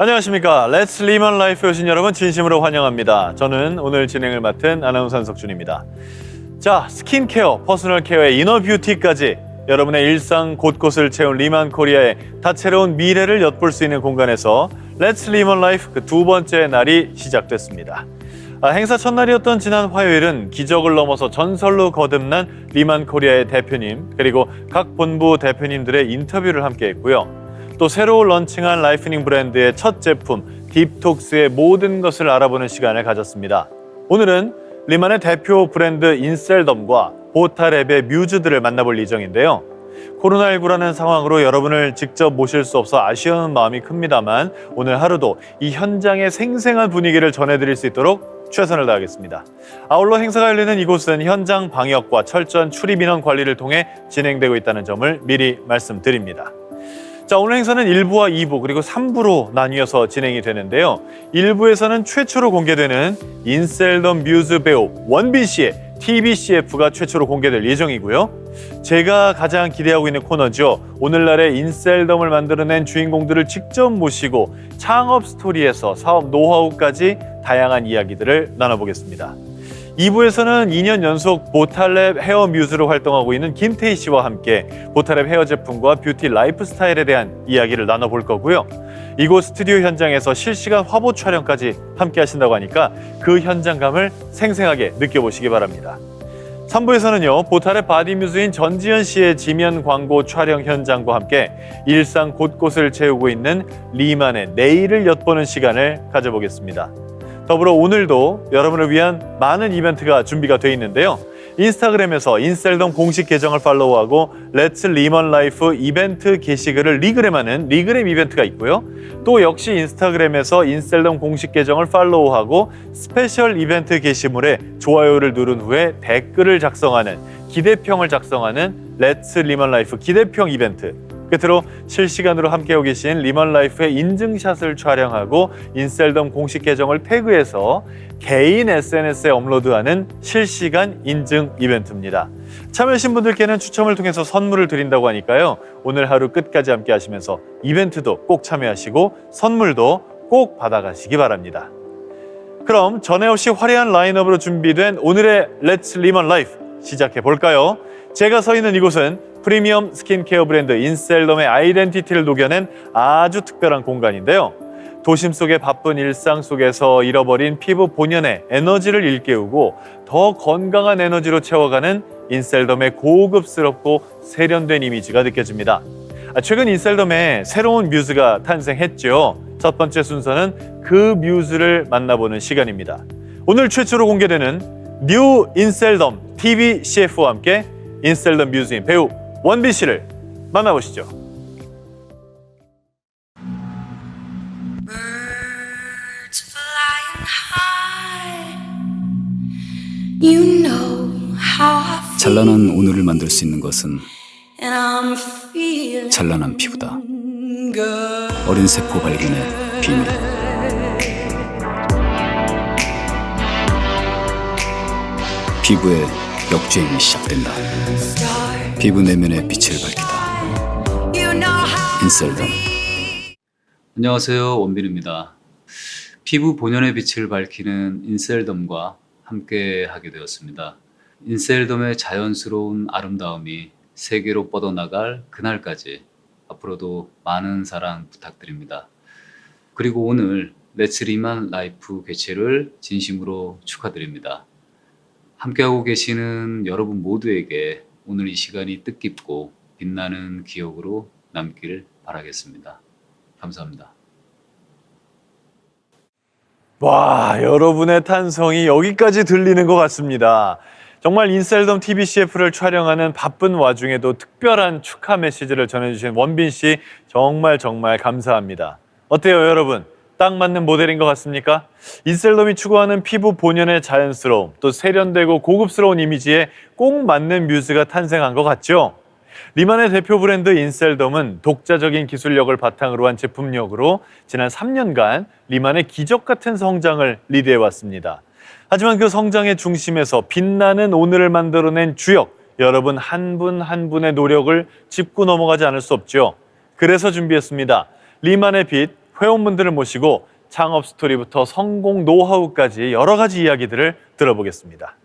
안녕하십니까. 렛츠 리먼 라이프에 오신 여러분 진심으로 환영합니다. 저는 오늘 진행을 맡은 아나운서 한석준입니다. 자, 스킨케어, 퍼스널 케어의 이너 뷰티까지 여러분의 일상 곳곳을 채운 리만 코리아의 다채로운 미래를 엿볼 수 있는 공간에서 렛츠 리먼 라이프 그 두 번째 날이 시작됐습니다. 행사 첫날이었던 지난 화요일은 기적을 넘어서 전설로 거듭난 리만 코리아의 대표님 그리고 각 본부 대표님들의 인터뷰를 함께했고요. 또 새로 런칭한 라이프닝 브랜드의 첫 제품 딥톡스의 모든 것을 알아보는 시간을 가졌습니다. 오늘은 리만의 대표 브랜드 인셀덤과 보타랩의 뮤즈들을 만나볼 예정인데요. 코로나19라는 상황으로 여러분을 직접 모실 수 없어 아쉬운 마음이 큽니다만 오늘 하루도 이 현장의 생생한 분위기를 전해드릴 수 있도록 최선을 다하겠습니다. 아울러 행사가 열리는 이곳은 현장 방역과 철저한 출입 인원 관리를 통해 진행되고 있다는 점을 미리 말씀드립니다. 자, 오늘 행사는 1부와 2부 그리고 3부로 나뉘어서 진행이 되는데요. 1부에서는 최초로 공개되는 인셀덤 뮤즈 배우 원빈 씨의 TV CF가 최초로 공개될 예정이고요. 제가 가장 기대하고 있는 코너죠. 오늘날의 인셀덤을 만들어낸 주인공들을 직접 모시고 창업 스토리에서 사업 노하우까지 다양한 이야기들을 나눠보겠습니다. 2부에서는 2년 연속 보탈랩 헤어 뮤즈로 활동하고 있는 김태희 씨와 함께 보탈랩 헤어 제품과 뷰티 라이프 스타일에 대한 이야기를 나눠볼 거고요. 이곳 스튜디오 현장에서 실시간 화보 촬영까지 함께 하신다고 하니까 그 현장감을 생생하게 느껴보시기 바랍니다. 3부에서는요, 보탈랩 바디뮤즈인 전지현 씨의 지면 광고 촬영 현장과 함께 일상 곳곳을 채우고 있는 리만의 내일을 엿보는 시간을 가져보겠습니다. 더불어 오늘도 여러분을 위한 많은 이벤트가 준비가 되어 있는데요. 인스타그램에서 인셀덤 공식 계정을 팔로우하고 렛츠 리먼 라이프 이벤트 게시글을 리그램하는 리그램 이벤트가 있고요. 또 역시 인스타그램에서 인셀덤 공식 계정을 팔로우하고 스페셜 이벤트 게시물에 좋아요를 누른 후에 댓글을 작성하는 기대평을 작성하는 렛츠 리먼 라이프 기대평 이벤트, 끝으로 실시간으로 함께하고 계신 리먼 라이프의 인증샷을 촬영하고 인셀덤 공식 계정을 태그해서 개인 SNS에 업로드하는 실시간 인증 이벤트입니다. 참여하신 분들께는 추첨을 통해서 선물을 드린다고 하니까요. 오늘 하루 끝까지 함께 하시면서 이벤트도 꼭 참여하시고 선물도 꼭 받아가시기 바랍니다. 그럼 전에 없이 화려한 라인업으로 준비된 오늘의 렛츠 리먼 라이프 시작해 볼까요? 제가 서 있는 이곳은 프리미엄 스킨케어 브랜드 인셀덤의 아이덴티티를 녹여낸 아주 특별한 공간인데요. 도심 속의 바쁜 일상 속에서 잃어버린 피부 본연의 에너지를 일깨우고 더 건강한 에너지로 채워가는 인셀덤의 고급스럽고 세련된 이미지가 느껴집니다. 최근 인셀덤에 새로운 뮤즈가 탄생했죠. 첫 번째 순서는 그 뮤즈를 만나보는 시간입니다. 오늘 최초로 공개되는 뉴 인셀덤 TV CF와 함께 인셀덤 뮤즈인 배우 원빈 씨를 만나보시죠. 찬란한 오늘을 만들 수 있는 것은 찬란한 피부다. 어린 세포 발견의 비밀. 피부의 역주행이 시작된다. 피부 내면의 빛을 밝히다. 인셀덤. 안녕하세요, 원빈입니다. 피부 본연의 빛을 밝히는 인셀덤과 함께 하게 되었습니다. 인셀덤의 자연스러운 아름다움이 세계로 뻗어나갈 그날까지 앞으로도 많은 사랑 부탁드립니다. 그리고 오늘 렛츠 리먼 라이프 개최를 진심으로 축하드립니다. 함께하고 계시는 여러분 모두에게 오늘 이 시간이 뜻깊고 빛나는 기억으로 남기를 바라겠습니다. 감사합니다. 와, 여러분의 탄성이 여기까지 들리는 것 같습니다. 정말 인셀덤 TV CF를 촬영하는 바쁜 와중에도 특별한 축하 메시지를 전해주신 원빈 씨 정말 감사합니다. 어때요, 여러분? 딱 맞는 모델인 것 같습니까? 인셀덤이 추구하는 피부 본연의 자연스러움, 또 세련되고 고급스러운 이미지에 꼭 맞는 뮤즈가 탄생한 것 같죠? 리만의 대표 브랜드 인셀덤은 독자적인 기술력을 바탕으로 한 제품력으로 지난 3년간 리만의 기적 같은 성장을 리드해왔습니다. 하지만 그 성장의 중심에서 빛나는 오늘을 만들어낸 주역, 여러분 한 분 한 분의 노력을 짚고 넘어가지 않을 수 없죠. 그래서 준비했습니다. 리만의 빛, 회원분들을 모시고 창업 스토리부터 성공 노하우까지 여러 가지 이야기들을 들어보겠습니다.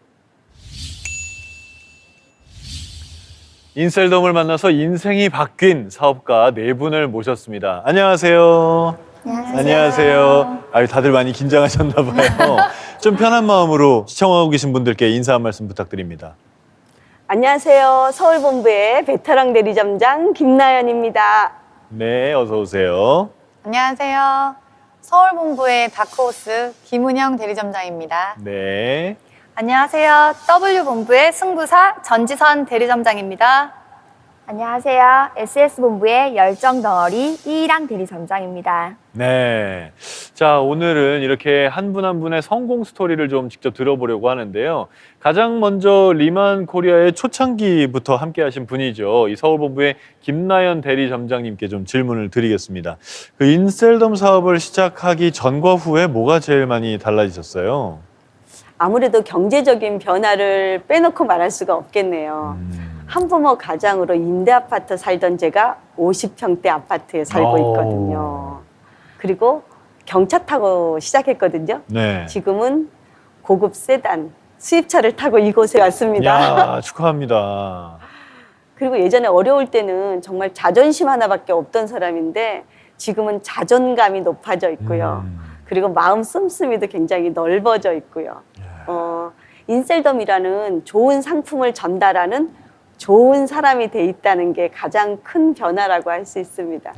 인셀덤을 만나서 인생이 바뀐 사업가 네 분을 모셨습니다. 안녕하세요. 안녕하세요. 아유, 다들 많이 긴장하셨나 봐요. 좀 편한 마음으로 시청하고 계신 분들께 인사 한 말씀 부탁드립니다. 안녕하세요. 서울본부의 베테랑 대리점장 김나연입니다. 네, 어서 오세요. 안녕하세요. 서울본부의 다크호스 김은영 대리점장입니다. 네. 안녕하세요. W본부의 승부사 전지선 대리점장입니다. 안녕하세요. SS본부의 열정덩어리 이랑 대리점장입니다. 네. 자, 오늘은 이렇게 한 분 한 분의 성공 스토리를 좀 직접 들어보려고 하는데요. 가장 먼저 리만 코리아의 초창기부터 함께 하신 분이죠. 이 서울본부의 김나연 대리점장님께 좀 질문을 드리겠습니다. 그 인셀덤 사업을 시작하기 전과 후에 뭐가 제일 많이 달라지셨어요? 아무래도 경제적인 변화를 빼놓고 말할 수가 없겠네요. 한부모 가장으로 임대 아파트 살던 제가 50평대 아파트에 살고 있거든요. 그리고 경차 타고 시작했거든요. 네. 지금은 고급 세단, 수입차를 타고 이곳에 왔습니다. 야, 축하합니다. 그리고 예전에 어려울 때는 정말 자존심 하나밖에 없던 사람인데 지금은 자존감이 높아져 있고요. 그리고 마음 씀씀이도 굉장히 넓어져 있고요. 인셀덤이라는 좋은 상품을 전달하는 좋은 사람이 돼 있다는 게 가장 큰 변화라고 할 수 있습니다.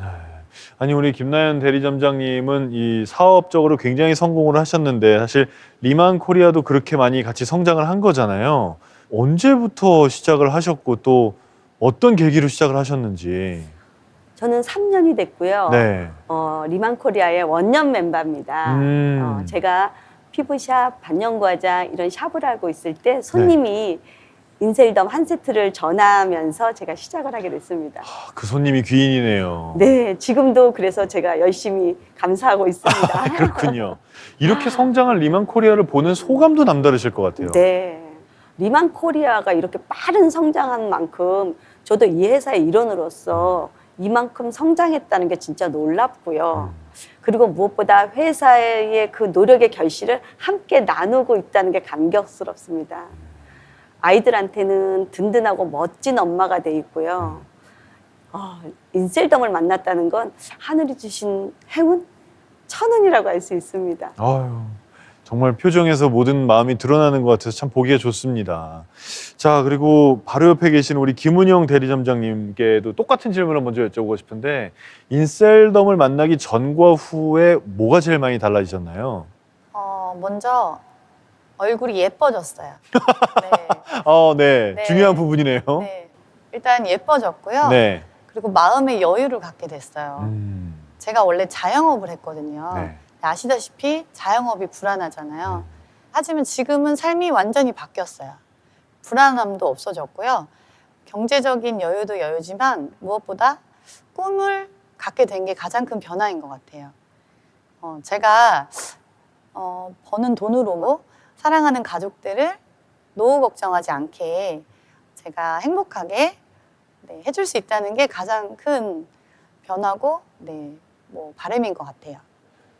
아니, 우리 김나연 대리점장님은 이 사업적으로 굉장히 성공을 하셨는데 사실 리만 코리아도 그렇게 많이 같이 성장을 한 거잖아요. 언제부터 시작을 하셨고 또 어떤 계기로 시작을 하셨는지. 저는 3년이 됐고요. 네. 리만 코리아의 원년 멤버입니다. 제가 피부샵, 반영과장 이런 샵을 하고 있을 때 손님이 인셀덤 한 세트를 전하면서 제가 시작을 하게 됐습니다. 그 손님이 귀인이네요. 네, 지금도 그래서 제가 열심히 감사하고 있습니다. 그렇군요. 이렇게 성장한 리만 코리아를 보는 소감도 남다르실 것 같아요. 네. 리만 코리아가 이렇게 빠른 성장한 만큼 저도 이 회사의 일원으로서 이만큼 성장했다는 게 진짜 놀랍고요. 그리고 무엇보다 회사의 그 노력의 결실을 함께 나누고 있다는 게 감격스럽습니다. 아이들한테는 든든하고 멋진 엄마가 돼 있고요. 인셀덤을 만났다는 건 하늘이 주신 행운? 천운이라고 할 수 있습니다. 아유, 정말 표정에서 모든 마음이 드러나는 것 같아서 참 보기가 좋습니다. 자, 그리고 바로 옆에 계신 우리 김은영 대리점장님께도 똑같은 질문을 먼저 여쭤보고 싶은데 인셀덤을 만나기 전과 후에 뭐가 제일 많이 달라지셨나요? 먼저 얼굴이 예뻐졌어요. 네. 네. 중요한 부분이네요. 네. 일단 예뻐졌고요. 네. 그리고 마음의 여유를 갖게 됐어요. 제가 원래 자영업을 했거든요. 네. 아시다시피 자영업이 불안하잖아요. 하지만 지금은 삶이 완전히 바뀌었어요. 불안함도 없어졌고요. 경제적인 여유도 여유지만 무엇보다 꿈을 갖게 된 게 가장 큰 변화인 것 같아요. 제가 버는 돈으로 사랑하는 가족들을 노후 걱정하지 않게 제가 행복하게 해줄 수 있다는 게 가장 큰 변화고 바람인 것 같아요.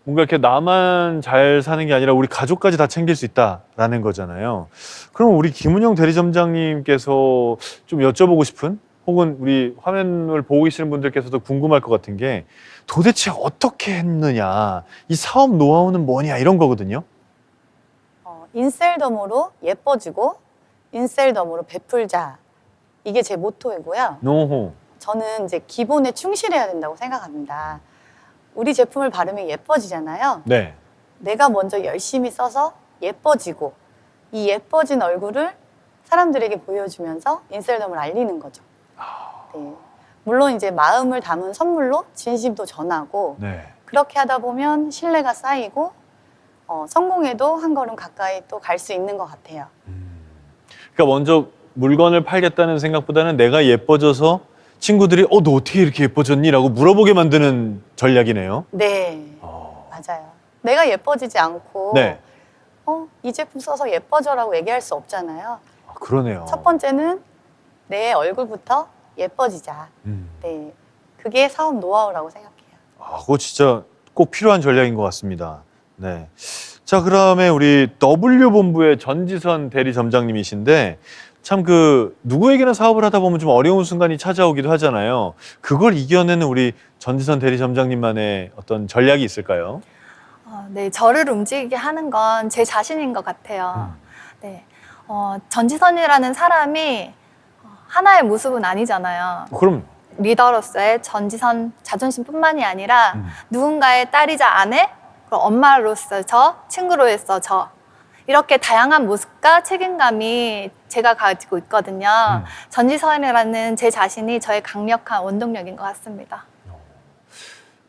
뭔가 이렇게 나만 잘 사는 게 아니라 우리 가족까지 다 챙길 수 있다라는 거잖아요. 그럼 우리 김은영 대리점장님께서 좀 여쭤보고 싶은 혹은 우리 화면을 보고 계시는 분들께서도 궁금할 것 같은 게 도대체 어떻게 했느냐, 이 사업 노하우는 뭐냐 이런 거거든요. 인셀덤으로 예뻐지고 인셀덤으로 베풀자, 이게 제 모토이고요. 노호. 저는 이제 기본에 충실해야 된다고 생각합니다. 우리 제품을 바르면 예뻐지잖아요. 네. 내가 먼저 열심히 써서 예뻐지고 이 예뻐진 얼굴을 사람들에게 보여주면서 인셀덤을 알리는 거죠. 네. 물론 이제 마음을 담은 선물로 진심도 전하고 네. 그렇게 하다 보면 신뢰가 쌓이고 성공에도 한 걸음 가까이 또 갈 수 있는 것 같아요. 그러니까 먼저 물건을 팔겠다는 생각보다는 내가 예뻐져서 친구들이 너 어떻게 이렇게 예뻐졌니? 라고 물어보게 만드는 전략이네요. 네, 맞아요. 내가 예뻐지지 않고 네. 이 제품 써서 예뻐져라고 얘기할 수 없잖아요. 그러네요. 첫 번째는 내 얼굴부터 예뻐지자. 네, 그게 사업 노하우라고 생각해요. 그거 진짜 꼭 필요한 전략인 것 같습니다. 네. 자, 그다음에 우리 W본부의 전지선 대리점장님이신데 참 누구에게나 사업을 하다 보면 좀 어려운 순간이 찾아오기도 하잖아요. 그걸 이겨내는 우리 전지선 대리점장님만의 어떤 전략이 있을까요? 네, 저를 움직이게 하는 건 제 자신인 것 같아요. 네, 전지선이라는 사람이 하나의 모습은 아니잖아요. 그럼 리더로서의 전지선 자존심뿐만이 아니라 누군가의 딸이자 아내, 그리고 엄마로서 저, 친구로서 저, 이렇게 다양한 모습과 책임감이 제가 가지고 있거든요. 전지선이라는 제 자신이 저의 강력한 원동력인 것 같습니다.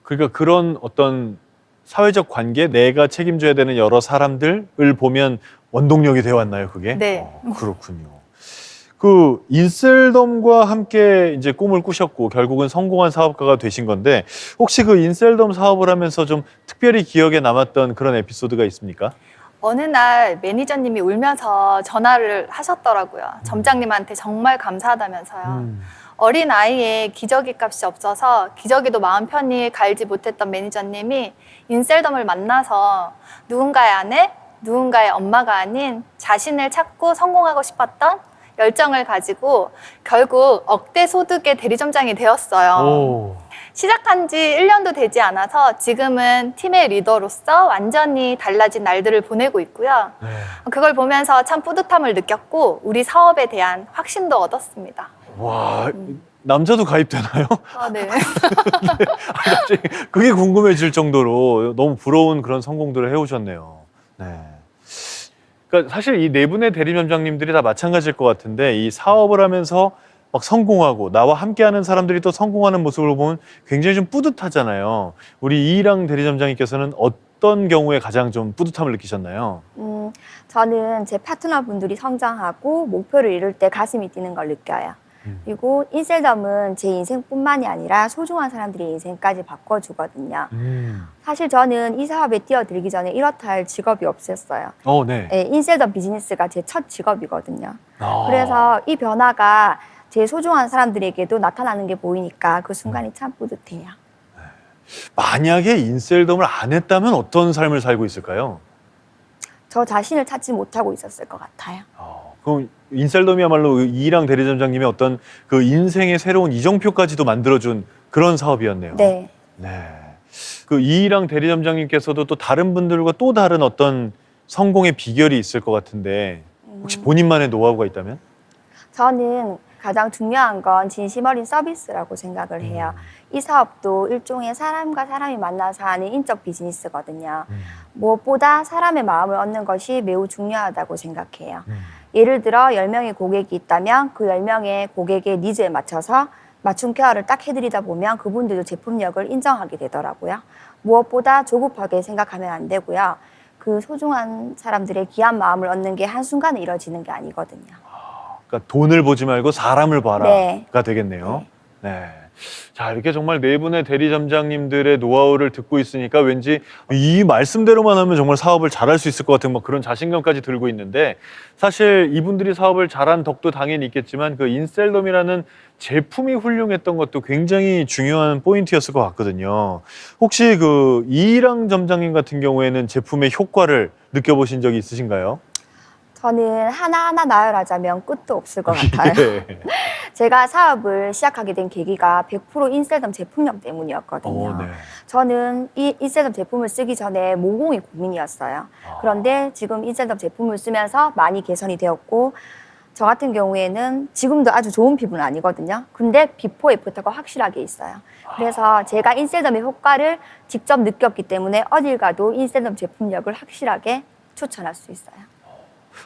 그러니까 그런 어떤 사회적 관계, 내가 책임져야 되는 여러 사람들을 보면 원동력이 되어 왔나요, 그게? 네. 그렇군요. 인셀덤과 함께 이제 꿈을 꾸셨고 결국은 성공한 사업가가 되신 건데 혹시 인셀덤 사업을 하면서 좀 특별히 기억에 남았던 그런 에피소드가 있습니까? 어느 날 매니저님이 울면서 전화를 하셨더라고요. 점장님한테 정말 감사하다면서요. 어린 아이의 기저귀 값이 없어서 기저귀도 마음 편히 갈지 못했던 매니저님이 인셀덤을 만나서 누군가의 아내, 누군가의 엄마가 아닌 자신을 찾고 성공하고 싶었던 열정을 가지고 결국 억대 소득의 대리점장이 되었어요. 시작한 지 1년도 되지 않아서 지금은 팀의 리더로서 완전히 달라진 날들을 보내고 있고요. 그걸 보면서 참 뿌듯함을 느꼈고 우리 사업에 대한 확신도 얻었습니다. 와, 남자도 가입되나요? 네. 갑자기 그게 궁금해질 정도로 너무 부러운 그런 성공들을 해오셨네요. 네. 그러니까 사실 이 네 분의 대리점장님들이 다 마찬가지일 것 같은데 이 사업을 하면서 막 성공하고 나와 함께하는 사람들이 또 성공하는 모습을 보면 굉장히 좀 뿌듯하잖아요. 우리 이희랑 대리점장님께서는 어떤 경우에 가장 좀 뿌듯함을 느끼셨나요? 저는 제 파트너분들이 성장하고 목표를 이룰 때 가슴이 뛰는 걸 느껴요. 그리고 인셀덤은 제 인생뿐만이 아니라 소중한 사람들의 인생까지 바꿔주거든요. 사실 저는 이 사업에 뛰어들기 전에 이렇다 할 직업이 없었어요. 네. 네, 인셀덤 비즈니스가 제 첫 직업이거든요. 그래서 이 변화가 제 소중한 사람들에게도 나타나는 게 보이니까 그 순간이 참 뿌듯해요. 만약에 인셀덤을 안 했다면 어떤 삶을 살고 있을까요? 저 자신을 찾지 못하고 있었을 것 같아요. 그럼 인셀덤이야말로 이희랑 대리점장님의 어떤 인생의 새로운 이정표까지도 만들어준 그런 사업이었네요. 네. 네. 이희랑 대리점장님께서도 또 다른 분들과 또 다른 어떤 성공의 비결이 있을 것 같은데 혹시 본인만의 노하우가 있다면? 저는 가장 중요한 건 진심 어린 서비스라고 생각을 해요. 이 사업도 일종의 사람과 사람이 만나서 하는 인적 비즈니스거든요. 무엇보다 사람의 마음을 얻는 것이 매우 중요하다고 생각해요. 예를 들어 10명의 고객이 있다면 그 10명의 고객의 니즈에 맞춰서 맞춤 케어를 딱 해드리다 보면 그분들도 제품력을 인정하게 되더라고요. 무엇보다 조급하게 생각하면 안 되고요. 그 소중한 사람들의 귀한 마음을 얻는 게 한순간에 이루어지는 게 아니거든요. 그러니까 돈을 보지 말고 사람을 봐라가 네. 되겠네요. 네. 자, 이렇게 정말 네 분의 대리점장님들의 노하우를 듣고 있으니까 왠지 이 말씀대로만 하면 정말 사업을 잘할 수 있을 것 같은 그런 자신감까지 들고 있는데 사실 이분들이 사업을 잘한 덕도 당연히 있겠지만 인셀덤이라는 제품이 훌륭했던 것도 굉장히 중요한 포인트였을 것 같거든요. 혹시 이희랑 점장님 같은 경우에는 제품의 효과를 느껴보신 적이 있으신가요? 저는 하나하나 나열하자면 끝도 없을 것 같아요. 네. 제가 사업을 시작하게 된 계기가 100% 인셀덤 제품력 때문이었거든요. 네. 저는 이 인셀덤 제품을 쓰기 전에 모공이 고민이었어요. 그런데 지금 인셀덤 제품을 쓰면서 많이 개선이 되었고 저 같은 경우에는 지금도 아주 좋은 피부는 아니거든요. 근데 비포 애프터가 확실하게 있어요. 그래서 제가 인셀덤의 효과를 직접 느꼈기 때문에 어딜 가도 인셀덤 제품력을 확실하게 추천할 수 있어요.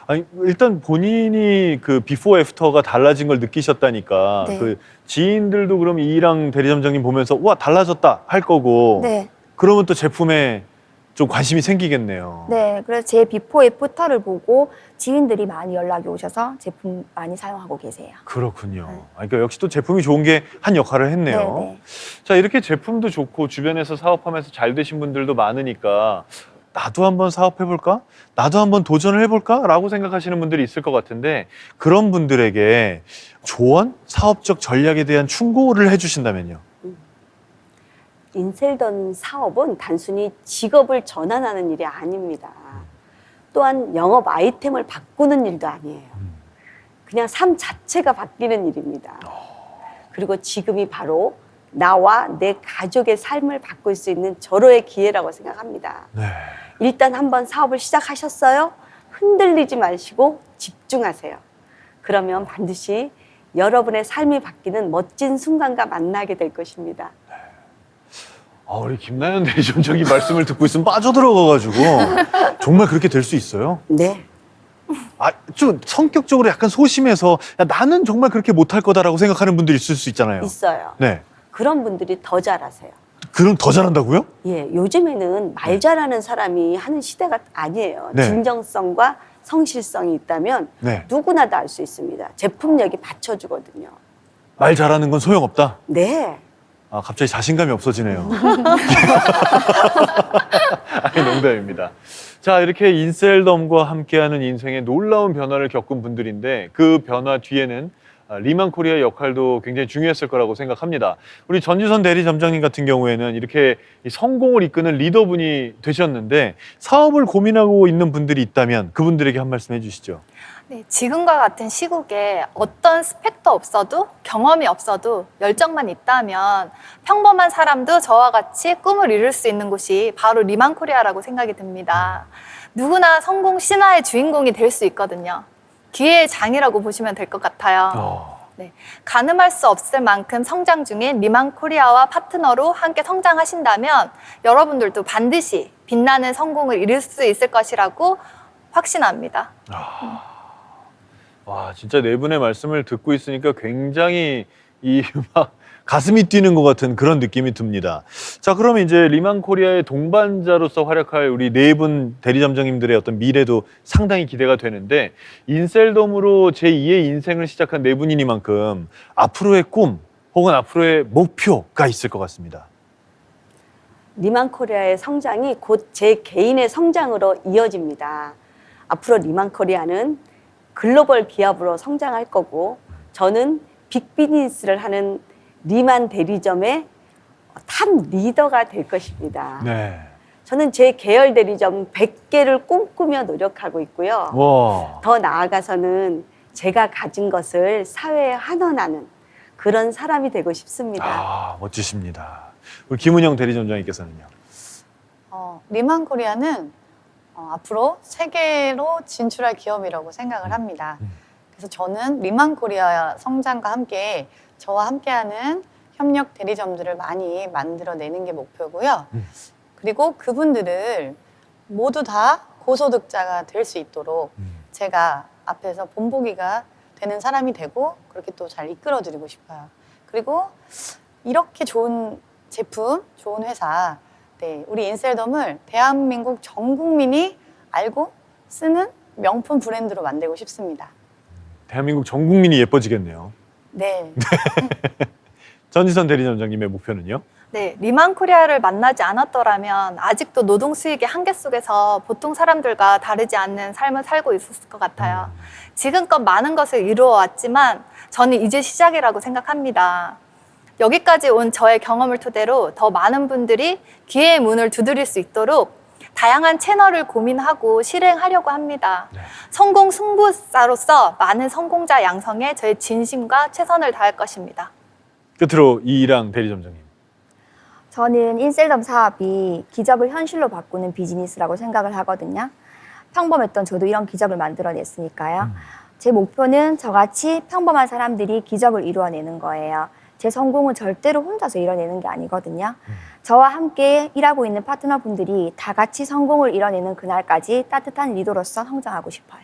아니, 일단 본인이 비포 애프터가 달라진 걸 느끼셨다니까 네. 지인들도 그럼 이희랑 대리점장님 보면서 와 달라졌다 할 거고 네. 그러면 또 제품에 좀 관심이 생기겠네요. 네, 그래서 제 비포 애프터를 보고 지인들이 많이 연락이 오셔서 제품 많이 사용하고 계세요. 그렇군요. 네. 그러니까 역시 또 제품이 좋은 게 한 역할을 했네요. 네, 네. 자, 이렇게 제품도 좋고 주변에서 사업하면서 잘 되신 분들도 많으니까 나도 한번 사업해볼까? 나도 한번 도전을 해볼까? 라고 생각하시는 분들이 있을 것 같은데 그런 분들에게 조언? 사업적 전략에 대한 충고를 해주신다면요? 인셀덤 사업은 단순히 직업을 전환하는 일이 아닙니다. 또한 영업 아이템을 바꾸는 일도 아니에요. 그냥 삶 자체가 바뀌는 일입니다. 그리고 지금이 바로 나와 내 가족의 삶을 바꿀 수 있는 절호의 기회라고 생각합니다. 네. 일단 한번 사업을 시작하셨어요? 흔들리지 마시고 집중하세요. 그러면 반드시 여러분의 삶이 바뀌는 멋진 순간과 만나게 될 것입니다. 우리 김나연 대리점장이 말씀을 듣고 있으면 빠져들어가가지고 정말 그렇게 될 수 있어요? 네. 좀 성격적으로 약간 소심해서 야, 나는 정말 그렇게 못할 거다라고 생각하는 분들이 있을 수 있잖아요. 있어요. 네. 그런 분들이 더 잘하세요. 그럼 더 잘한다고요? 예, 요즘에는 말 잘하는 사람이 하는 시대가 아니에요. 네. 진정성과 성실성이 있다면 네. 누구나 다 할 수 있습니다. 제품력이 받쳐주거든요. 말 잘하는 건 소용없다? 네. 갑자기 자신감이 없어지네요. 아니, 농담입니다. 자, 이렇게 인셀덤과 함께하는 인생의 놀라운 변화를 겪은 분들인데 그 변화 뒤에는 리만 코리아의 역할도 굉장히 중요했을 거라고 생각합니다. 우리 전지선 대리점장님 같은 경우에는 이렇게 성공을 이끄는 리더분이 되셨는데 사업을 고민하고 있는 분들이 있다면 그분들에게 한 말씀 해주시죠. 네, 지금과 같은 시국에 어떤 스펙도 없어도 경험이 없어도 열정만 있다면 평범한 사람도 저와 같이 꿈을 이룰 수 있는 곳이 바로 리만 코리아라고 생각이 듭니다. 누구나 성공 신화의 주인공이 될 수 있거든요. 기회의 장이라고 보시면 될 것 같아요. 네, 가늠할 수 없을 만큼 성장 중인 리만 코리아와 파트너로 함께 성장하신다면 여러분들도 반드시 빛나는 성공을 이룰 수 있을 것이라고 확신합니다. 와, 진짜 네 분의 말씀을 듣고 있으니까 굉장히 막 가슴이 뛰는 것 같은 그런 느낌이 듭니다. 자, 그러면 이제 리만 코리아의 동반자로서 활약할 우리 네 분 대리점장님들의 어떤 미래도 상당히 기대가 되는데 인셀덤으로 제2의 인생을 시작한 네 분이니만큼 앞으로의 꿈 혹은 앞으로의 목표가 있을 것 같습니다. 리만 코리아의 성장이 곧 제 개인의 성장으로 이어집니다. 앞으로 리만 코리아는 글로벌 기업으로 성장할 거고 저는 빅비즈니스를 하는 리만 대리점의 탑 리더가 될 것입니다. 네. 저는 제 계열 대리점 100개를 꿈꾸며 노력하고 있고요. 와. 더 나아가서는 제가 가진 것을 사회에 환원하는 그런 사람이 되고 싶습니다. 멋지십니다. 우리 김은영 대리점장님께서는요? 리만 코리아는 앞으로 세계로 진출할 기업이라고 생각을 합니다. 그래서 저는 리만 코리아 성장과 함께 저와 함께하는 협력 대리점들을 많이 만들어내는 게 목표고요. 그리고 그분들을 모두 다 고소득자가 될 수 있도록 제가 앞에서 본보기가 되는 사람이 되고 그렇게 또 잘 이끌어드리고 싶어요. 그리고 이렇게 좋은 제품, 좋은 회사, 네, 우리 인셀덤을 대한민국 전 국민이 알고 쓰는 명품 브랜드로 만들고 싶습니다. 대한민국 전 국민이 예뻐지겠네요. 네. 전지선 대리점장님의 목표는요? 네, 리만 코리아를 만나지 않았더라면 아직도 노동 수익의 한계 속에서 보통 사람들과 다르지 않는 삶을 살고 있었을 것 같아요. 지금껏 많은 것을 이루어왔지만 저는 이제 시작이라고 생각합니다. 여기까지 온 저의 경험을 토대로 더 많은 분들이 기회의 문을 두드릴 수 있도록 다양한 채널을 고민하고 실행하려고 합니다. 성공 승부사로서 많은 성공자 양성에 저의 진심과 최선을 다할 것입니다. 끝으로 이랑 대리점장님. 저는 인셀덤 사업이 기적을 현실로 바꾸는 비즈니스라고 생각을 하거든요. 평범했던 저도 이런 기적을 만들어냈으니까요. 제 목표는 저같이 평범한 사람들이 기적을 이루어내는 거예요. 제 성공은 절대로 혼자서 이뤄내는 게 아니거든요. 저와 함께 일하고 있는 파트너분들이 다 같이 성공을 이뤄내는 그날까지 따뜻한 리더로서 성장하고 싶어요.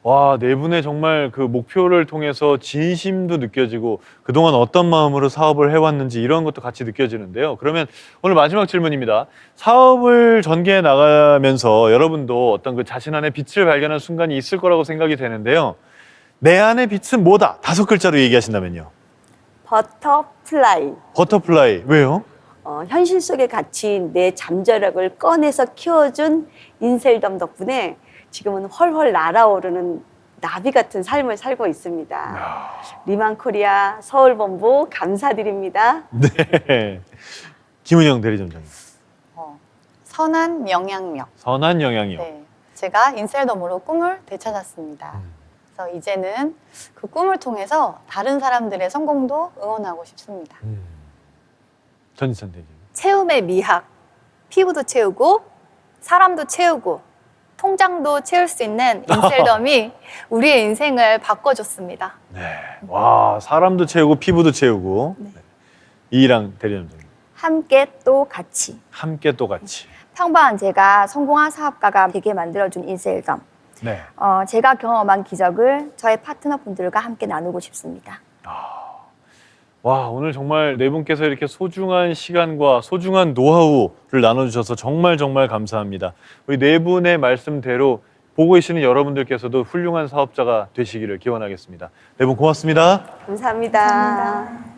와, 네 분의 정말 그 목표를 통해서 진심도 느껴지고 그동안 어떤 마음으로 사업을 해왔는지 이런 것도 같이 느껴지는데요. 그러면 오늘 마지막 질문입니다. 사업을 전개해 나가면서 여러분도 어떤 그 자신 안에 빛을 발견한 순간이 있을 거라고 생각이 되는데요. 내 안의 빛은 뭐다? 5글자로 얘기하신다면요. 버터플라이. 버터플라이. 왜요? 현실 속에 갇힌 내 잠재력을 꺼내서 키워준 인셀덤 덕분에 지금은 훨훨 날아오르는 나비 같은 삶을 살고 있습니다. 리만코리아 서울본부 감사드립니다. 네. 김은영 대리점장님. 선한 영향력. 선한 영향이요. 네, 제가 인셀덤으로 꿈을 되찾았습니다. 그래서 이제는 그 꿈을 통해서 다른 사람들의 성공도 응원하고 싶습니다. 전지선 대리점. 채움의 미학. 피부도 채우고 사람도 채우고 통장도 채울 수 있는 인셀덤이 우리의 인생을 바꿔줬습니다. 네. 와, 사람도 채우고 피부도 채우고. 네. 이랑 대리점장님. 함께 또 같이. 함께 또 같이. 평범한 제가 성공한 사업가가 되게 만들어준 인셀덤. 네. 제가 경험한 기적을 저의 파트너분들과 함께 나누고 싶습니다. 와, 오늘 정말 네 분께서 이렇게 소중한 시간과 소중한 노하우를 나눠주셔서 정말 정말 감사합니다. 우리 네 분의 말씀대로 보고 계시는 여러분들께서도 훌륭한 사업자가 되시기를 기원하겠습니다. 네 분 고맙습니다. 감사합니다.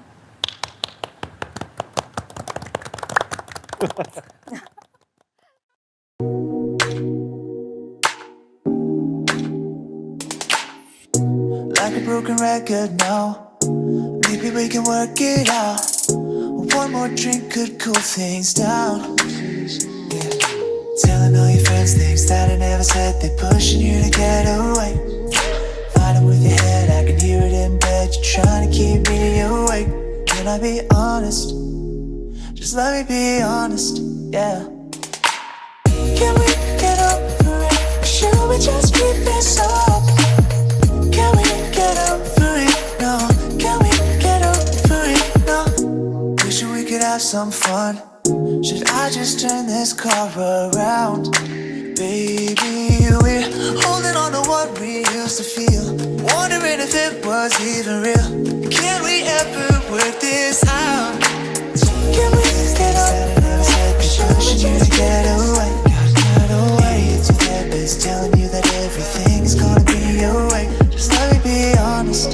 Like a broken record now. Maybe we can work it out. One more drink could cool things down. Yeah. Telling all your friends things that I never said. They're pushing you to get away. Fighting with your head, I can hear it in bed. You're trying to keep me awake. Can I be honest? Just let me be honest, yeah. Can we get over it? Should we just keep this up? Can we get over it? No. Can we get over it? No. Wishing we could have some fun. Should I just turn this car around? Baby, we're holding on to what we used to feel. Wondering if it was even real. Can we ever work this out? Can we get over it? Pushing you to get away. Get away. It's your therapist telling you that everything's gonna be alright. Just let me be honest.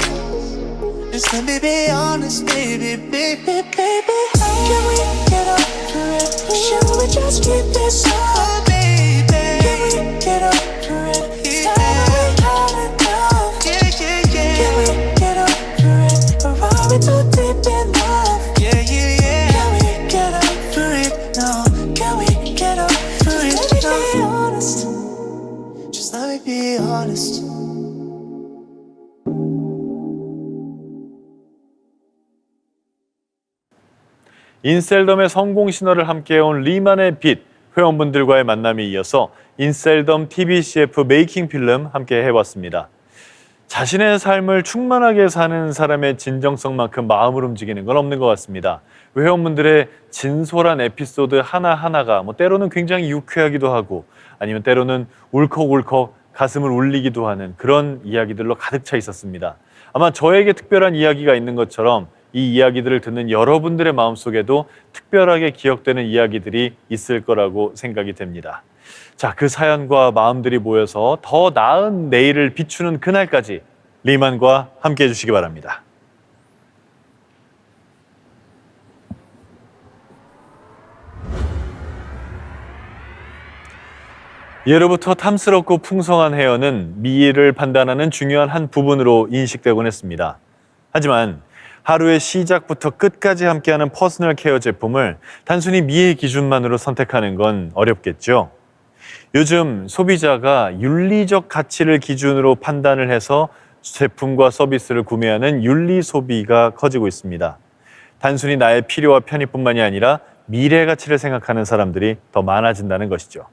Just let me be honest, baby, baby, baby. Can we get over it? Should we just keep this up? Oh, baby. Can we get over it? It's time we had enough. Yeah, yeah, yeah. Can we get over it? Or are we too deep in love? Yeah, yeah, yeah. Can we get over it? No. Can we get over it? Just let me be honest. Just let me be honest. 인셀덤의 성공 신화를 함께해온 리만의 빛 회원분들과의 만남에 이어서 인셀덤 TVCF 메이킹 필름 함께 해봤습니다. 자신의 삶을 충만하게 사는 사람의 진정성만큼 마음을 움직이는 건 없는 것 같습니다. 회원분들의 진솔한 에피소드 하나하나가 때로는 굉장히 유쾌하기도 하고 아니면 때로는 울컥울컥 가슴을 울리기도 하는 그런 이야기들로 가득 차 있었습니다. 아마 저에게 특별한 이야기가 있는 것처럼 이 이야기들을 듣는 여러분들의 마음속에도 특별하게 기억되는 이야기들이 있을 거라고 생각이 됩니다. 자, 그 사연과 마음들이 모여서 더 나은 내일을 비추는 그날까지 리만과 함께 해주시기 바랍니다. 예로부터 탐스럽고 풍성한 헤어는 미를 판단하는 중요한 한 부분으로 인식되곤 했습니다. 하지만 하루의 시작부터 끝까지 함께하는 퍼스널 케어 제품을 단순히 미의 기준만으로 선택하는 건 어렵겠죠. 요즘 소비자가 윤리적 가치를 기준으로 판단을 해서 제품과 서비스를 구매하는 윤리 소비가 커지고 있습니다. 단순히 나의 필요와 편의뿐만이 아니라 미래 가치를 생각하는 사람들이 더 많아진다는 것이죠.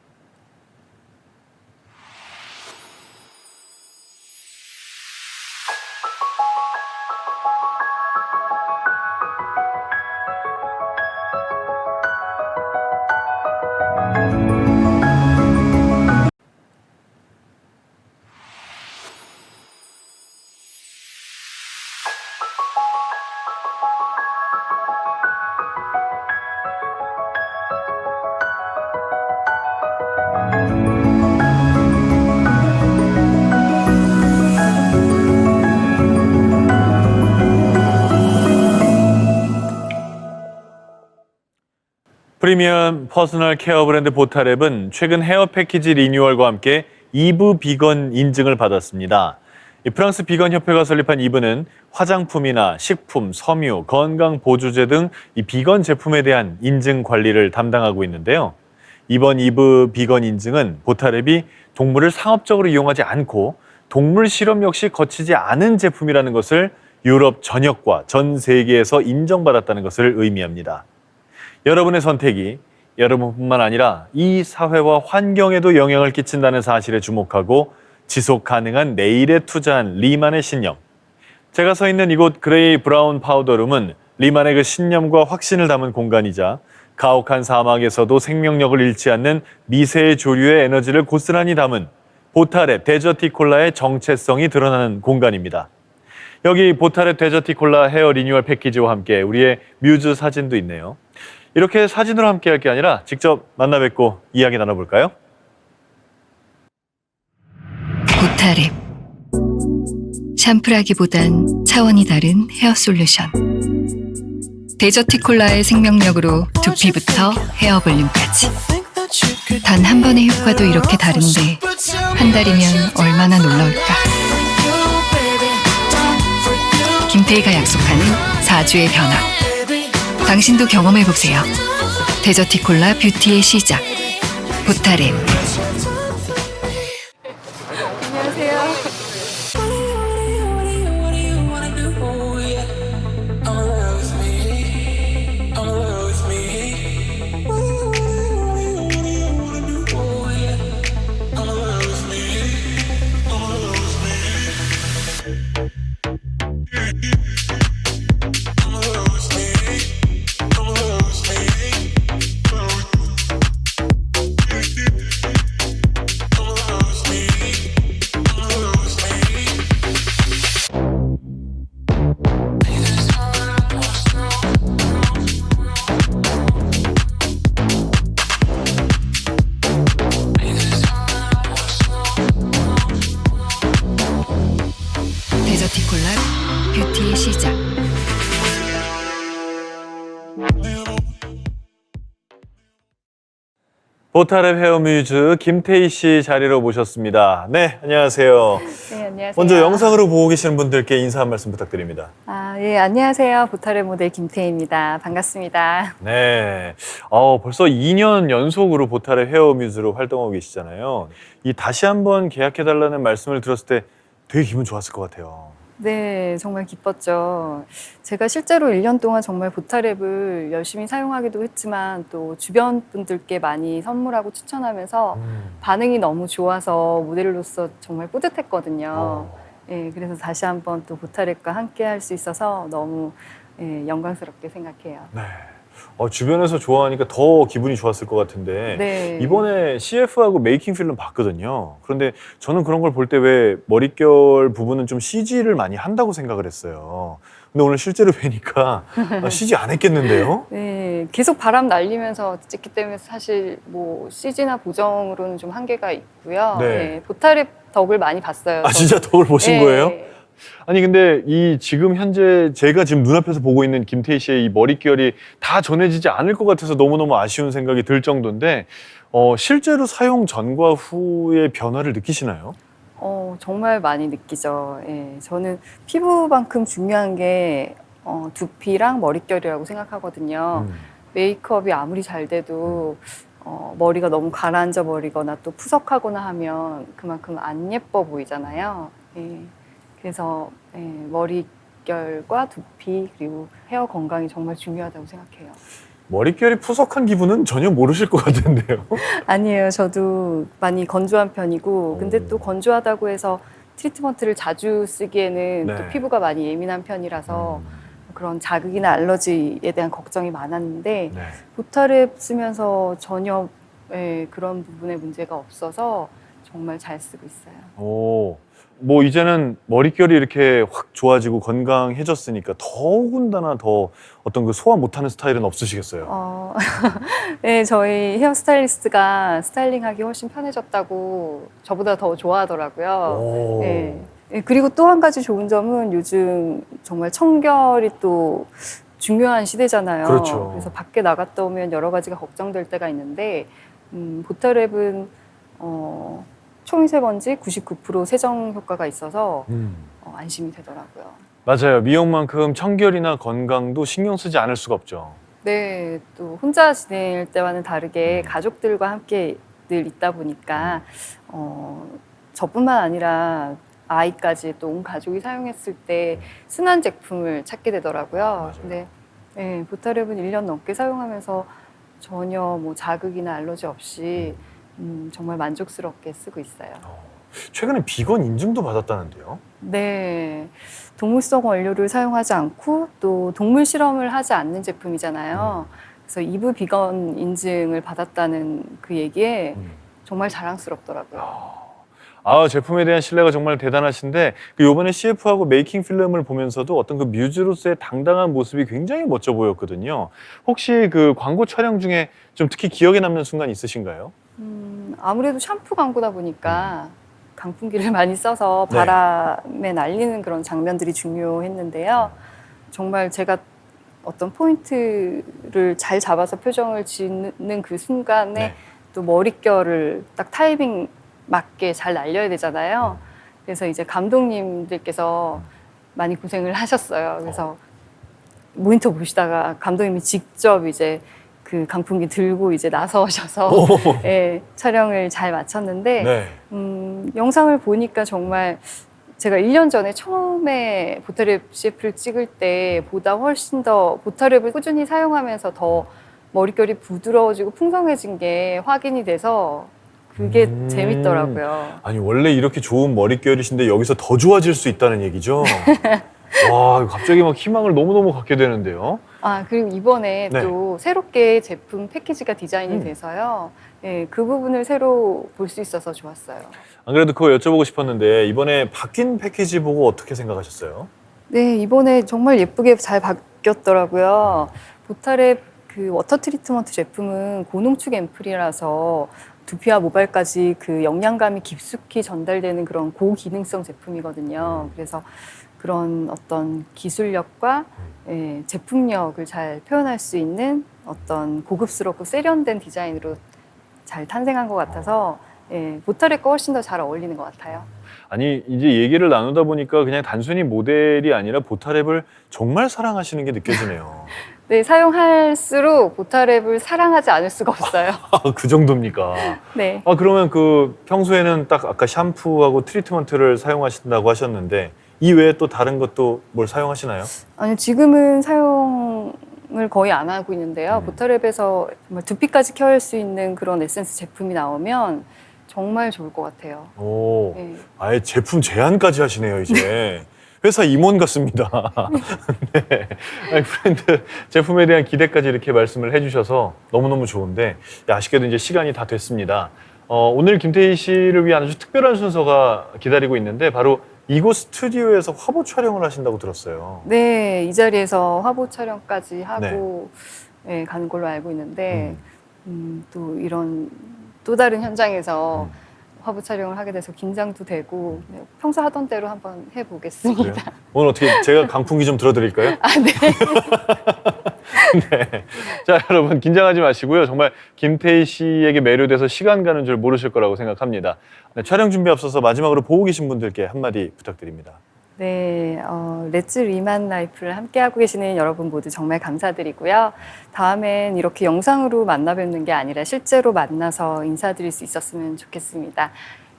프리미엄 퍼스널 케어 브랜드 보타랩은 최근 헤어 패키지 리뉴얼과 함께 이브 비건 인증을 받았습니다. 이 프랑스 비건 협회가 설립한 이브는 화장품이나 식품, 섬유, 건강 보조제 등 이 비건 제품에 대한 인증 관리를 담당하고 있는데요. 이번 이브 비건 인증은 보타랩이 동물을 상업적으로 이용하지 않고 동물 실험 역시 거치지 않은 제품이라는 것을 유럽 전역과 전 세계에서 인정받았다는 것을 의미합니다. 여러분의 선택이 여러분뿐만 아니라 이 사회와 환경에도 영향을 끼친다는 사실에 주목하고 지속 가능한 내일에 투자한 리만의 신념. 제가 서 있는 이곳 그레이 브라운 파우더룸은 리만의 그 신념과 확신을 담은 공간이자 가혹한 사막에서도 생명력을 잃지 않는 미세의 조류의 에너지를 고스란히 담은 보타랩 데저티콜라의 정체성이 드러나는 공간입니다. 여기 보타랩 데저티콜라 헤어 리뉴얼 패키지와 함께 우리의 뮤즈 사진도 있네요. 이렇게 사진으로 함께 할 게 아니라 직접 만나 뵙고 이야기 나눠볼까요? 보타랩. 샴푸라기보단 차원이 다른 헤어 솔루션. 데저티콜라의 생명력으로 두피부터 헤어 볼륨까지. 단 한 번의 효과도 이렇게 다른데 한 달이면 얼마나 놀라울까. 김태희가 약속하는 4주의 변화. 당신도 경험해보세요. 데저티콜라 뷰티의 시작. 보타랩. 데저티콜라 뷰티의 시작. 보타랩 헤어뮤즈 김태희 씨 자리로 모셨습니다. 네, 안녕하세요. 네, 안녕하세요. 먼저 영상으로 보고 계시는 분들께 인사 한 말씀 부탁드립니다. 예, 안녕하세요. 보타랩 모델 김태희입니다. 반갑습니다. 네, 벌써 2년 연속으로 보타랩 헤어뮤즈로 활동하고 계시잖아요. 이 다시 한번 계약해달라는 말씀을 들었을 때 되게 기분 좋았을 것 같아요. 네, 정말 기뻤죠. 제가 실제로 1년 동안 정말 보타랩을 열심히 사용하기도 했지만 또 주변 분들께 많이 선물하고 추천하면서 반응이 너무 좋아서 모델로서 정말 뿌듯했거든요. 예, 그래서 다시 한번 또 보타랩과 함께 할 수 있어서 너무 영광스럽게 생각해요. 네. 주변에서 좋아하니까 더 기분이 좋았을 것 같은데 네. 이번에 CF하고 메이킹 필름 봤거든요. 그런데 저는 그런 걸 볼 때 왜 머릿결 부분은 좀 CG를 많이 한다고 생각을 했어요. 근데 오늘 실제로 뵈니까 CG 안 했겠는데요? 네, 계속 바람 날리면서 찍기 때문에 사실 뭐 CG나 보정으로는 좀 한계가 있고요. 네. 네, 보타랩 덕을 많이 봤어요. 아, 진짜 덕을 보신 네. 거예요? 아니 근데 이 지금 현재 제가 지금 눈앞에서 보고 있는 김태희 씨의 이 머릿결이 다 전해지지 않을 것 같아서 너무너무 아쉬운 생각이 들 정도인데 실제로 사용 전과 후의 변화를 느끼시나요? 정말 많이 느끼죠. 예, 저는 피부만큼 중요한 게 두피랑 머릿결이라고 생각하거든요. 메이크업이 아무리 잘 돼도 머리가 너무 가라앉아 버리거나 또 푸석하거나 하면 그만큼 안 예뻐 보이잖아요. 예. 그래서 머릿결과 두피 그리고 헤어 건강이 정말 중요하다고 생각해요. 머릿결이 푸석한 기분은 전혀 모르실 것 같은데요. 아니에요. 저도 많이 건조한 편이고 근데 또 건조하다고 해서 트리트먼트를 자주 쓰기에는 네. 또 피부가 많이 예민한 편이라서 그런 자극이나 알러지에 대한 걱정이 많았는데 네. 보타랩 쓰면서 전혀 그런 부분에 문제가 없어서 정말 잘 쓰고 있어요. 뭐 이제는 머릿결이 이렇게 확 좋아지고 건강해졌으니까 더군다나 더 어떤 그 소화 못하는 스타일은 없으시겠어요? 네, 저희 헤어 스타일리스트가 스타일링하기 훨씬 편해졌다고 저보다 더 좋아하더라고요. 네. 그리고 또 한 가지 좋은 점은 요즘 정말 청결이 또 중요한 시대잖아요. 그렇죠. 그래서 밖에 나갔다 오면 여러 가지가 걱정될 때가 있는데 보타랩은 초미세먼지 99% 세정 효과가 있어서 안심이 되더라고요. 맞아요. 미용만큼 청결이나 건강도 신경 쓰지 않을 수가 없죠. 네, 또 혼자 지낼 때와는 다르게 가족들과 함께 늘 있다 보니까 저뿐만 아니라 아이까지 또 온 가족이 사용했을 때 순한 제품을 찾게 되더라고요. 근데 네, 보타랩은 1년 넘게 사용하면서 전혀 뭐 자극이나 알러지 없이 정말 만족스럽게 쓰고 있어요. 최근에 비건 인증도 받았다는데요. 네, 동물성 원료를 사용하지 않고 또 동물 실험을 하지 않는 제품이잖아요. 그래서 이브 비건 인증을 받았다는 그 얘기에 정말 자랑스럽더라고요. 제품에 대한 신뢰가 정말 대단하신데 이번에 CF하고 메이킹 필름을 보면서도 어떤 그 뮤즈로서의 당당한 모습이 굉장히 멋져 보였거든요. 혹시 그 광고 촬영 중에 좀 특히 기억에 남는 순간 있으신가요? 아무래도 샴푸 광고다 보니까 강풍기를 많이 써서 바람에 날리는 그런 장면들이 중요했는데요. 정말 제가 어떤 포인트를 잘 잡아서 표정을 짓는 그 순간에 또 머릿결을 딱 타이밍 맞게 잘 날려야 되잖아요. 그래서 이제 감독님들께서 많이 고생을 하셨어요. 그래서 모니터 보시다가 감독님이 직접 이제 그 강풍기 들고 이제 나서셔서 예, 촬영을 잘 마쳤는데 영상을 보니까 정말 제가 1년 전에 처음에 보타랩 CF를 찍을 때보다 훨씬 더 보타랩을 꾸준히 사용하면서 더 머릿결이 부드러워지고 풍성해진 게 확인이 돼서 그게 재밌더라고요. 아니 원래 이렇게 좋은 머릿결이신데 여기서 더 좋아질 수 있다는 얘기죠? 와, 갑자기 막 희망을 너무너무 갖게 되는데요. 그리고 이번에 또 새롭게 제품 패키지가 디자인이 돼서요. 네, 그 부분을 새로 볼 수 있어서 좋았어요. 안 그래도 그거 여쭤보고 싶었는데 이번에 바뀐 패키지 보고 어떻게 생각하셨어요? 네, 이번에 정말 예쁘게 잘 바뀌었더라고요. 보타랩 그 워터 트리트먼트 제품은 고농축 앰플이라서 두피와 모발까지 그 영양감이 깊숙이 전달되는 그런 고기능성 제품이거든요. 그래서 그런 어떤 기술력과 제품력을 잘 표현할 수 있는 어떤 고급스럽고 세련된 디자인으로 잘 탄생한 것 같아서 보타랩과 훨씬 더 잘 어울리는 것 같아요. 아니 이제 얘기를 나누다 보니까 그냥 단순히 모델이 아니라 보타랩을 정말 사랑하시는 게 느껴지네요. 네, 사용할수록 보타랩을 사랑하지 않을 수가 없어요. 그 정도입니까? 네. 그러면 그 평소에는 딱 아까 샴푸하고 트리트먼트를 사용하신다고 하셨는데 이 외에 또 다른 것도 뭘 사용하시나요? 아니, 지금은 사용을 거의 안 하고 있는데요. 보타랩에서 정말 두피까지 케어할 수 있는 그런 에센스 제품이 나오면 정말 좋을 것 같아요. 오, 네. 아예 제품 제안까지 하시네요 이제. 회사 임원 같습니다. 네. 아니, 브랜드 제품에 대한 기대까지 이렇게 말씀을 해주셔서 너무너무 좋은데 아쉽게도 이제 시간이 다 됐습니다. 오늘 김태희 씨를 위한 아주 특별한 순서가 기다리고 있는데 바로 이곳 스튜디오에서 화보 촬영을 하신다고 들었어요. 네, 이 자리에서 화보 촬영까지 하고 가는 걸로 알고 있는데 또 이런 또 다른 현장에서 화보 촬영을 하게 돼서 긴장도 되고 평소 하던 대로 한번 해보겠습니다. 그래요? 오늘 어떻게 제가 강풍기 좀 들어드릴까요? 네. 네. 자, 여러분 긴장하지 마시고요. 정말 김태희 씨에게 매료돼서 시간 가는 줄 모르실 거라고 생각합니다. 네, 촬영 준비 앞서서 마지막으로 보고 계신 분들께 한마디 부탁드립니다. 네, 렛츠 리만 라이프를 함께하고 계시는 여러분 모두 정말 감사드리고요. 다음엔 이렇게 영상으로 만나 뵙는 게 아니라 실제로 만나서 인사드릴 수 있었으면 좋겠습니다.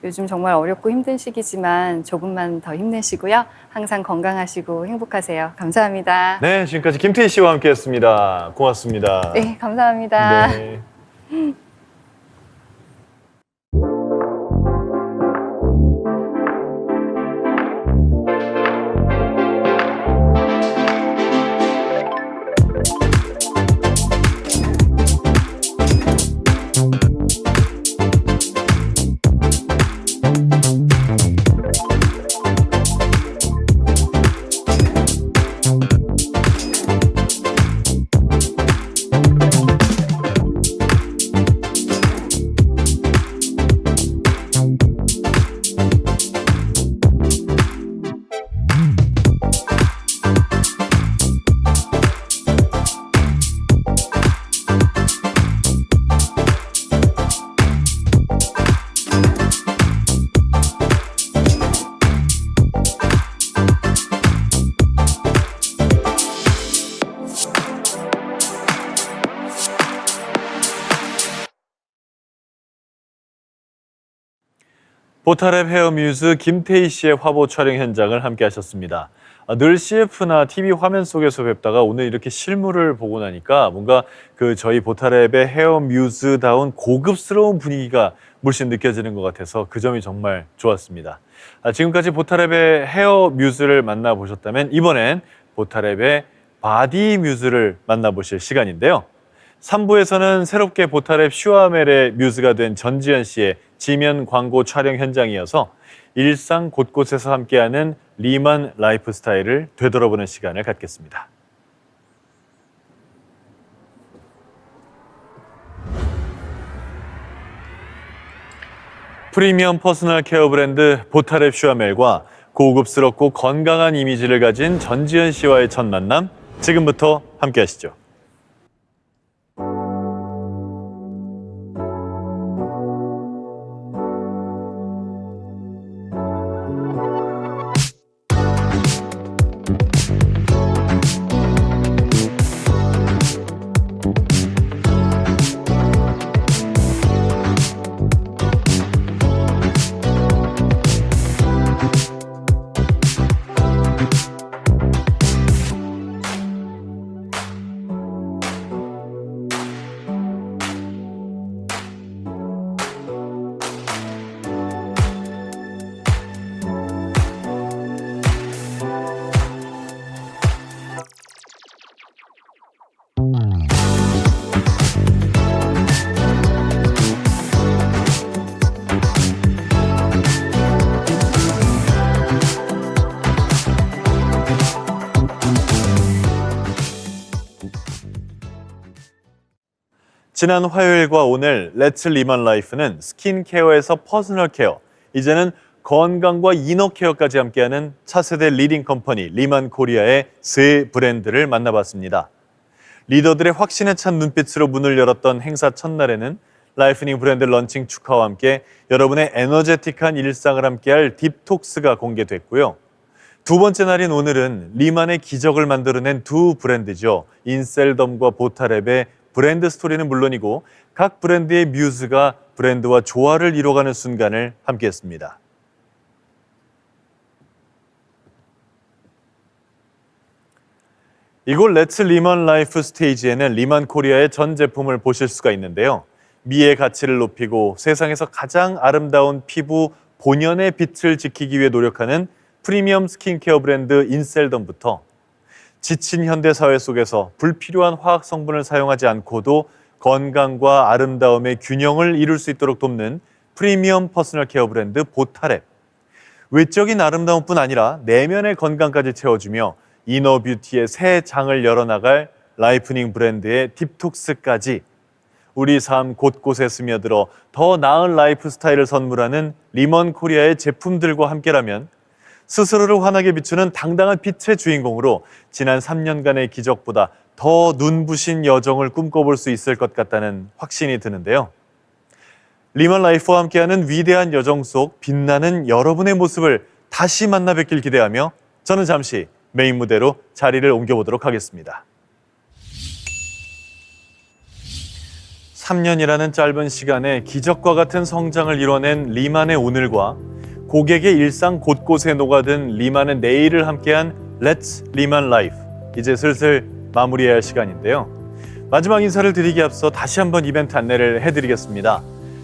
요즘 정말 어렵고 힘든 시기지만 조금만 더 힘내시고요. 항상 건강하시고 행복하세요. 감사합니다. 네, 지금까지 김태희 씨와 함께했습니다. 고맙습니다. 네, 감사합니다. 네. 보타랩 헤어뮤즈 김태희 씨의 화보 촬영 현장을 함께 하셨습니다. 늘 CF나 TV 화면 속에서 뵙다가 오늘 이렇게 실물을 보고 나니까 뭔가 저희 보타랩의 헤어뮤즈다운 고급스러운 분위기가 물씬 느껴지는 것 같아서 그 점이 정말 좋았습니다. 지금까지 보타랩의 헤어뮤즈를 만나보셨다면 이번엔 보타랩의 바디뮤즈를 만나보실 시간인데요. 3부에서는 새롭게 보타랩 슈아멜의 뮤즈가 된 전지현 씨의 지면 광고 촬영 현장이어서 일상 곳곳에서 함께하는 리만 라이프 스타일을 되돌아보는 시간을 갖겠습니다. 프리미엄 퍼스널 케어 브랜드 보타랩 슈아멜과 고급스럽고 건강한 이미지를 가진 전지현 씨와의 첫 만남, 지금부터 함께 하시죠. 지난 화요일과 오늘 렛츠 리만 라이프는 스킨케어에서 퍼스널 케어, 이제는 건강과 이너케어까지 함께하는 차세대 리딩 컴퍼니 리만 코리아의 새 브랜드를 만나봤습니다. 리더들의 확신에 찬 눈빛으로 문을 열었던 행사 첫날에는 라이프닝 브랜드 런칭 축하와 함께 여러분의 에너제틱한 일상을 함께할 딥톡스가 공개됐고요. 두 번째 날인 오늘은 리만의 기적을 만들어낸 두 브랜드죠. 인셀덤과 보타랩의 브랜드 스토리는 물론이고 각 브랜드의 뮤즈가 브랜드와 조화를 이뤄가는 순간을 함께했습니다. 이곳 렛츠 리만 라이프 스테이지에는 리만 코리아의 전 제품을 보실 수가 있는데요. 미의 가치를 높이고 세상에서 가장 아름다운 피부 본연의 빛을 지키기 위해 노력하는 프리미엄 스킨케어 브랜드 인셀덤부터 지친 현대사회 속에서 불필요한 화학 성분을 사용하지 않고도 건강과 아름다움의 균형을 이룰 수 있도록 돕는 프리미엄 퍼스널 케어 브랜드 보타랩. 외적인 아름다움뿐 아니라 내면의 건강까지 채워주며 이너 뷰티의 새 장을 열어나갈 라이프닝 브랜드의 딥톡스까지 우리 삶 곳곳에 스며들어 더 나은 라이프 스타일을 선물하는 리먼 코리아의 제품들과 함께라면 스스로를 환하게 비추는 당당한 빛의 주인공으로 지난 3년간의 기적보다 더 눈부신 여정을 꿈꿔볼 수 있을 것 같다는 확신이 드는데요. 리만 라이프와 함께하는 위대한 여정 속 빛나는 여러분의 모습을 다시 만나 뵙길 기대하며 저는 잠시 메인 무대로 자리를 옮겨보도록 하겠습니다. 3년이라는 짧은 시간에 기적과 같은 성장을 이뤄낸 리만의 오늘과 고객의 일상 곳곳에 녹아든 리만의 내일을 함께한 Let's 리만 라이프, 이제 슬슬 마무리해야 할 시간인데요. 마지막 인사를 드리기 앞서 다시 한번 이벤트 안내를 해드리겠습니다.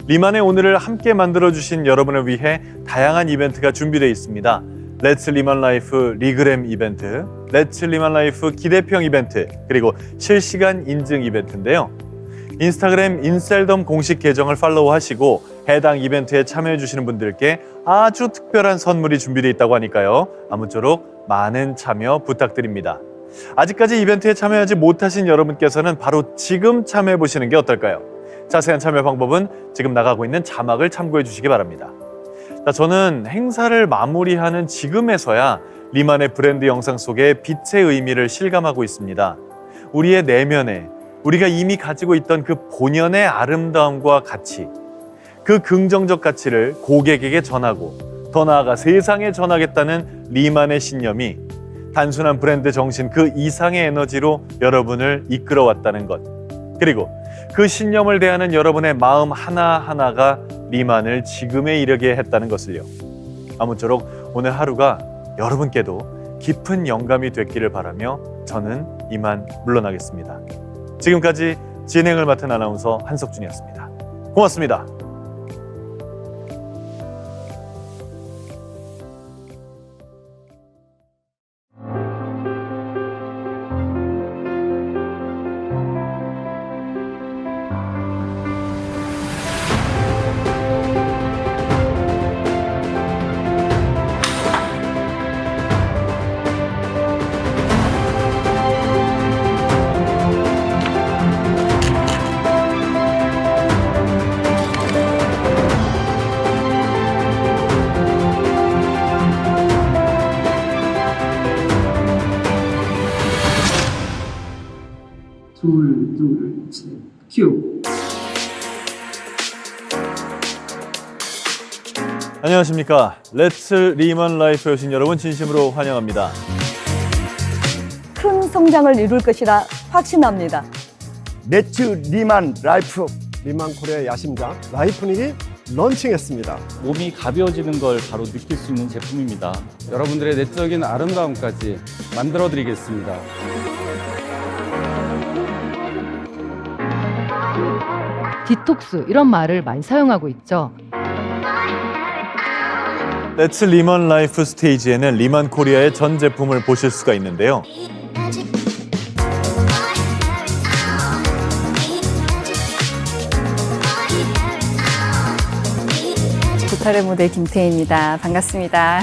리만의 오늘을 함께 만들어주신 여러분을 위해 다양한 이벤트가 준비되어 있습니다. Let's 리만 라이프 리그램 이벤트, Let's 리만 라이프 기대평 이벤트, 그리고 실시간 인증 이벤트인데요. 인스타그램 인셀덤 공식 계정을 팔로우하시고 해당 이벤트에 참여해주시는 분들께 아주 특별한 선물이 준비되어 있다고 하니까요. 아무쪼록 많은 참여 부탁드립니다. 아직까지 이벤트에 참여하지 못하신 여러분께서는 바로 지금 참여해보시는 게 어떨까요? 자세한 참여 방법은 지금 나가고 있는 자막을 참고해 주시기 바랍니다. 자, 저는 행사를 마무리하는 지금에서야 리만의 브랜드 영상 속에 빛의 의미를 실감하고 있습니다. 우리의 내면에 우리가 이미 가지고 있던 그 본연의 아름다움과 가치, 그 긍정적 가치를 고객에게 전하고 더 나아가 세상에 전하겠다는 리만의 신념이 단순한 브랜드 정신 그 이상의 에너지로 여러분을 이끌어왔다는 것, 그리고 그 신념을 대하는 여러분의 마음 하나하나가 리만을 지금에 이르게 했다는 것을요. 아무쪼록 오늘 하루가 여러분께도 깊은 영감이 됐기를 바라며 저는 이만 물러나겠습니다. 지금까지 진행을 맡은 아나운서 한석준이었습니다. 고맙습니다. 둘, 셋, 큐. 안녕하십니까. 렛츠 리만 라이프에 오신 여러분 진심으로 환영합니다. 큰 성장을 이룰 것이라 확신합니다. 렛츠 리만 라이프 리만 코리아 야심작 라이프닉이 런칭했습니다. 몸이 가벼워지는 걸 바로 느낄 수 있는 제품입니다. 여러분들의 내적인 아름다움까지 만들어 드리겠습니다. 디톡스 이런 말을 많이 사용하고 있죠. 렛츠 리만 라이프 스테이지에는 리만 코리아의 전 제품을 보실 수가 있는데요. 고탈의 무대 김태희입니다. 반갑습니다.